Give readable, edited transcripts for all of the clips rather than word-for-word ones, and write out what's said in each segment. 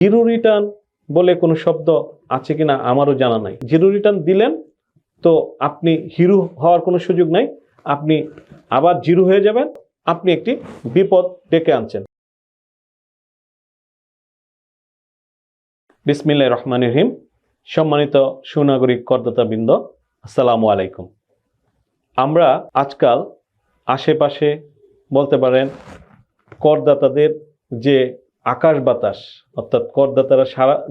Zero return বলে কোনো শব্দ আছে কিনা আমারও জানা নাই। জিরো রিটার্ন দিলেন তো আপনি হিরো হওয়ার কোনো সুযোগ নাই, আপনি আবার জিরো হয়ে যাবেন, আপনি একটি বিপদ ডেকে আনছেন। বিসমিল্লাহির রহমানির রহিম। সম্মানিত সুনাগরিক করদাতাবৃন্দ, আসসালামু আলাইকুম। আমরা আজকাল আশেপাশে বলতে পারেন করদাতাদের যে আকাশ বাতাস, অর্থাৎ করদাতারা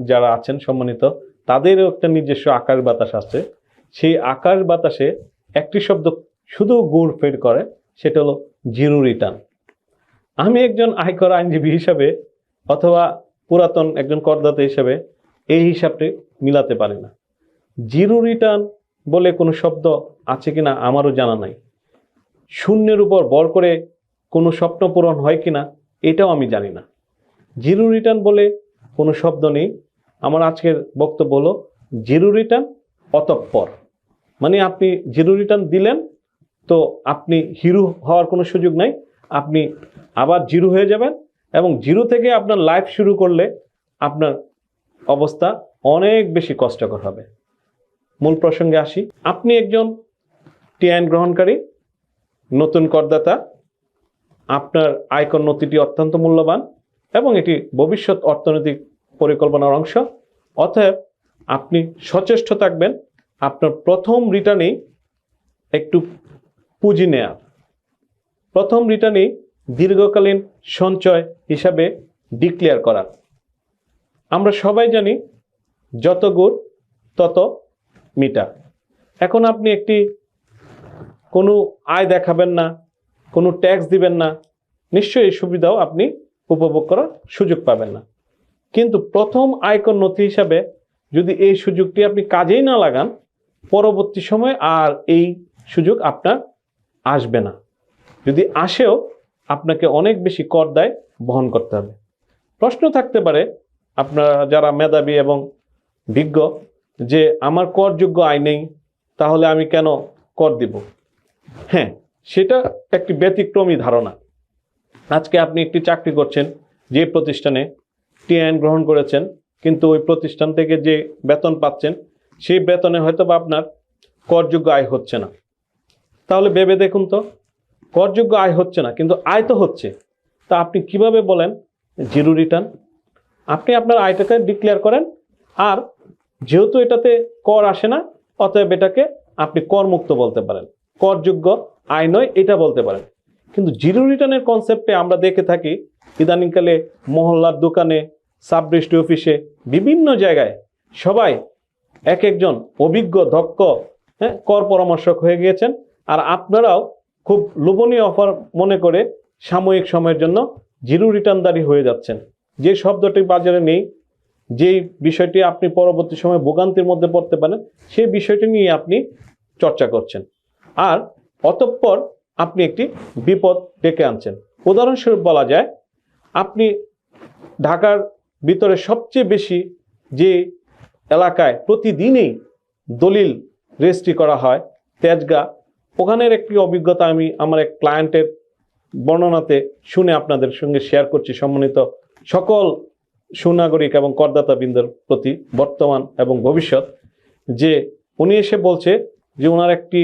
যারা আছেন সম্মানিত, তাদেরও একটা নিজস্ব আকাশ বাতাস আছে। সেই আকাশ বাতাসে একটি শব্দ শুধু ঘুর ফের করে, সেটা হলো জিরো রিটার্ন। আমি একজন আয়কর আইনজীবী হিসাবে অথবা পুরাতন একজন করদাতা হিসাবে এই হিসাবটি মিলাতে পারি না। জিরো রিটার্ন বলে কোনো শব্দ আছে কিনা আমারও জানা নাই। শূন্যের উপর ভর করে কোনো স্বপ্ন পূরণ হয় কিনা এটাও আমি জানি না। জিরো রিটার্ন বলে কোনো শব্দ নেই। আমার আজকের বক্তব্য হলো জিরো রিটার্ন অতঃপর। মানে আপনি জিরো রিটার্ন দিলেন তো আপনি হিরো হওয়ার কোনো সুযোগ নাই, আপনি আবার জিরো হয়ে যাবেন এবং জিরো থেকে আপনার লাইফ শুরু করলে আপনার অবস্থা অনেক বেশি কষ্টকর হবে। মূল প্রসঙ্গে আসি। আপনি একজন টিআইএন গ্রহণকারী নতুন করদাতা, আপনার আয়কর নথিটি অত্যন্ত মূল্যবান এবং এটি ভবিষ্যৎ অর্থনৈতিক পরিকল্পনার অংশ। অতএব আপনি সচেষ্ট থাকবেন আপনার প্রথম রিটার্নেই একটু পুঁজি নেয়া, প্রথম রিটার্নেই দীর্ঘকালীন সঞ্চয় হিসাবে ডিক্লেয়ার করা। আমরা সবাই জানি যত গুড় তত মিঠা। এখন আপনি একটি কোনো আয় দেখাবেন না, কোনো ট্যাক্স দিবেন না, নিশ্চয়ই এই সুবিধাও আপনি উপভোগ করার সুযোগ পাবেন না। কিন্তু প্রথম আয়কর নথি হিসাবে যদি এই সুযোগটি আপনি কাজেই না লাগান, পরবর্তী সময় আর এই সুযোগ আপনার আসবে না। যদি আসেও আপনাকে অনেক বেশি কর দায় বহন করতে হবে। প্রশ্ন থাকতে পারে আপনারা যারা মেধাবী এবং বিজ্ঞ, যে আমার করযোগ্য আয় নেই, তাহলে আমি কেন কর দিব? হ্যাঁ, সেটা একটি ব্যতিক্রমী ধারণা। আজকে আপনি একটি চাকরি করছেন, যে প্রতিষ্ঠানে টিআইএন গ্রহণ করেছেন, কিন্তু ওই প্রতিষ্ঠান থেকে যে বেতন পাচ্ছেন সেই বেতনে হয়তো বা আপনার করযোগ্য আয় হচ্ছে না। তাহলে ভেবে দেখুন তো, করযোগ্য আয় হচ্ছে না কিন্তু আয় তো হচ্ছে, তা আপনি কিভাবে বলেন জিরো রিটার্ন? আপনি আপনার আয়টাকে ডিক্লেয়ার করেন, আর যেহেতু এটাতে কর আসে না, অতএব এটাকে আপনি করমুক্ত বলতে পারেন, করযোগ্য আয় নয় এটা বলতে পারেন। কিন্তু জিরো রিটার্নের কনসেপ্টে আমরা দেখে থাকি ইদানিংকালে মহল্লার দোকানে, সাব রেজিস্ট্রি অফিসে, বিভিন্ন জায়গায় সবাই এক একজন অভিজ্ঞ দক্ষ কর পরামর্শক হয়ে গিয়েছেন। আর আপনারাও খুব লোভনীয় অফার মনে করে সাময়িক সময়ের জন্য জিরো রিটার্নদারি হয়ে যাচ্ছেন। যে শব্দটি বাজারে নেই, যেই বিষয়টি আপনি পরবর্তী সময় ভোগান্তির মধ্যে পড়তে পারেন, সেই বিষয়টি নিয়ে আপনি চর্চা করছেন, আর অতঃপর আপনি একটি বিপদ ডেকে আনছেন। উদাহরণস্বরূপ বলা যায়, আপনি ঢাকার ভিতরে সবচেয়ে বেশি যে এলাকায় প্রতিদিনই দলিল রেজিস্ট্রি করা হয়, তেজগাঁ, ওখানের একটি অভিজ্ঞতা আমি আমার এক ক্লায়েন্টের বর্ণনাতে শুনে আপনাদের সঙ্গে শেয়ার করছি, সম্মানিত সকল সুনাগরিক এবং করদাতাবৃন্দের প্রতি, বর্তমান এবং ভবিষ্যৎ। যে উনি এসে বলছে যে ওনার একটি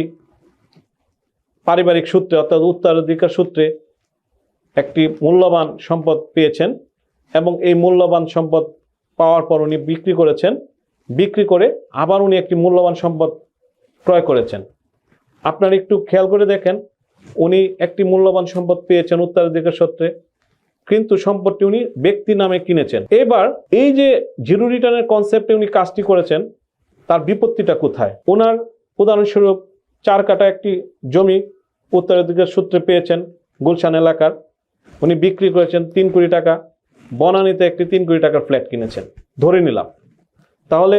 পারিবারিক সূত্রে, অর্থাৎ উত্তরাধিকার সূত্রে একটি মূল্যবান সম্পদ পেয়েছেন এবং এই মূল্যবান সম্পদ পাওয়ার পর উনি বিক্রি করেছেন, বিক্রি করে আবার উনি একটি মূল্যবান সম্পদ ক্রয় করেছেন। আপনারা একটু খেয়াল করে দেখেন, উনি একটি মূল্যবান সম্পদ পেয়েছেন উত্তরাধিকার সূত্রে, কিন্তু সম্পদটি উনি ব্যক্তি নামে কিনেছেন। এবার এই যে জিরো রিটার্নের কনসেপ্টে উনি কাজটি করেছেন, তার বিপত্তিটা কোথায়? ওনার উদাহরণস্বরূপ 4 কাঠা একটি জমি উত্তরাধিকার সূত্রে পেয়েছেন গুলশান এলাকার, উনি বিক্রি করেছেন 3 কোটি টাকা, বনানীতে একটি 3 কোটি টাকার ফ্ল্যাট কিনেছেন ধরে নিলাম। তাহলে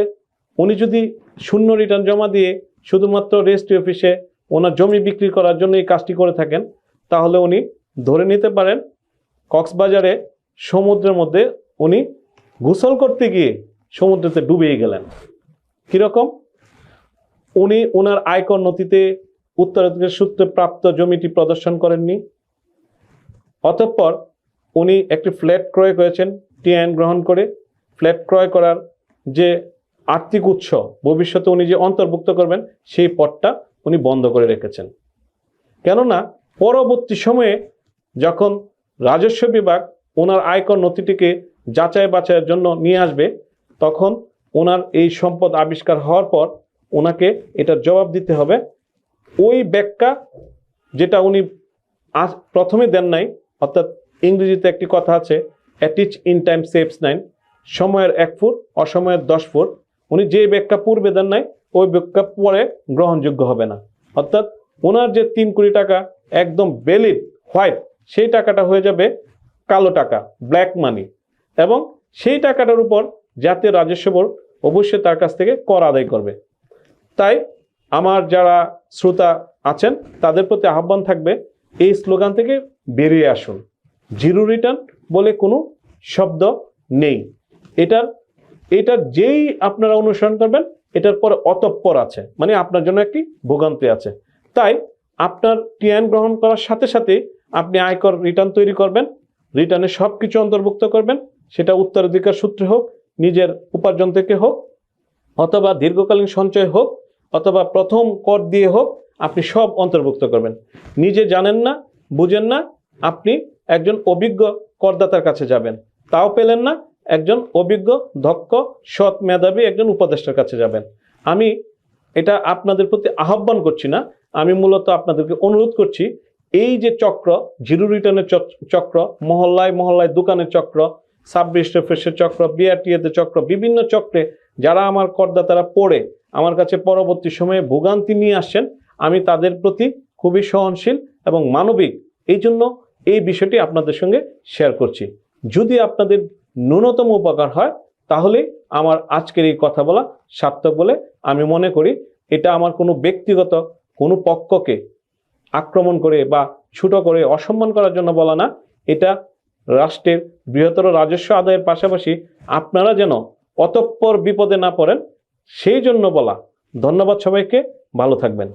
উনি যদি শূন্য রিটার্ন জমা দিয়ে শুধুমাত্র রেজিস্ট্রি অফিসে ওনার জমি বিক্রি করার জন্য এই কাজটি করে থাকেন, তাহলে উনি ধরে নিতে পারেন কক্সবাজারে সমুদ্রের মধ্যে উনি গোসল করতে গিয়ে সমুদ্রেতে ডুবেই গেলেন। কিরকম? উনি ওনার আয়কর নথিতে উত্তরাধিকার সূত্রে প্রাপ্ত জমিটি প্রদর্শন করেননি, অতঃপর উনি একটি ফ্ল্যাট ক্রয় করেছেন টিআইএন গ্রহণ করে, ফ্ল্যাট ক্রয় করার যে আর্থিক উৎস ভবিষ্যতে উনি যে অন্তর্ভুক্ত করবেন সেই পথটা উনি বন্ধ করে রেখেছেন। কেননা পরবর্তী সময়ে যখন রাজস্ব বিভাগ ওনার আয়কর নথিটিকে যাচাই বাছাইয়ের জন্য নিয়ে আসবে, তখন ওনার এই সম্পদ আবিষ্কার হওয়ার পর ওনাকে এটার জবাব দিতে হবে। ওই ব্যাখ্যা যেটা উনি প্রথমে দেন নাই, অর্থাৎ ইংরেজিতে একটি কথা আছে, এ টিচ ইন টাইম সেভস 9, সময়ের 1 ফুট অসময়ের 10 ফুট। উনি যে ব্যাখ্যা পূর্বে দেন নাই ওই ব্যাখ্যা পরে গ্রহণযোগ্য হবে না। অর্থাৎ ওনার যে 3 কোটি টাকা একদম ভ্যালিড হোয়াইট, সেই টাকাটা হয়ে যাবে কালো টাকা, ব্ল্যাক মানি, এবং সেই টাকাটার উপর জাতীয় রাজস্ব বোর্ড অবশ্যই তার কাছ থেকে কর আদায় করবে। তাই আমার যারা শ্রোতা আছেন তাদের প্রতি আহ্বান থাকবে, এই স্লোগান থেকে বেরিয়ে আসুন। জিরো রিটার্ন বলে কোনো শব্দ নেই। এটার যেই আপনারা অনুসরণ করবেন এটার পরে অতঃপর আছে, মানে আপনার জন্য একটি ভোগান্তি আছে। তাই আপনার টিআইন গ্রহণ করার সাথে সাথে আপনি আয়কর রিটার্ন তৈরি করবেন, রিটার্নে সব কিছু অন্তর্ভুক্ত করবেন, সেটা উত্তরাধিকার সূত্রে হোক, নিজের উপার্জন থেকে হোক, অথবা দীর্ঘকালীন সঞ্চয় হোক, অথবা প্রথম কর দিয়ে হোক, আপনি সব অন্তর্ভুক্ত করবেন। নিজে জানেন না, বুঝেন না, আপনি একজন অভিজ্ঞ করদাতার কাছে যাবেন, তাও পেলেন না, একজন অভিজ্ঞ, দক্ষ, সৎ, মেধাবী একজন উপদেষ্টার কাছে যাবেন। আমি এটা আপনাদের প্রতি আহ্বান করছি না, আমি মূলত আপনাদেরকে অনুরোধ করছি, এই যে চক্র, জিরো রিটার্নের চক্র, মহল্লায় মহল্লায় দোকানের চক্র, সাব রেজিস্ট্রেশনের চক্র, বিআরটিএতে চক্র, বিভিন্ন চক্রে যারা আমার করদাতারা পড়ে আমার কাছে পরবর্তী সময়ে ভোগান্তি নিয়ে আসছেন, আমি তাদের প্রতি খুবই সহনশীল এবং মানবিক, এই জন্য এই বিষয়টি আপনাদের সঙ্গে শেয়ার করছি। যদি আপনাদের ন্যূনতম উপকার হয় তাহলে আমার আজকের এই কথা বলা সার্থক বলে আমি মনে করি। এটা আমার কোনো ব্যক্তিগত কোনো পক্ষকে আক্রমণ করে বা ছোট করে অসম্মান করার জন্য বলা না, এটা রাষ্ট্রের বৃহত্তর রাজস্ব আদায়ের পাশাপাশি আপনারা যেন অতঃপর বিপদে না পড়েন সেই জন্য বলা। ধন্যবাদ সবাইকে, ভালো থাকবেন।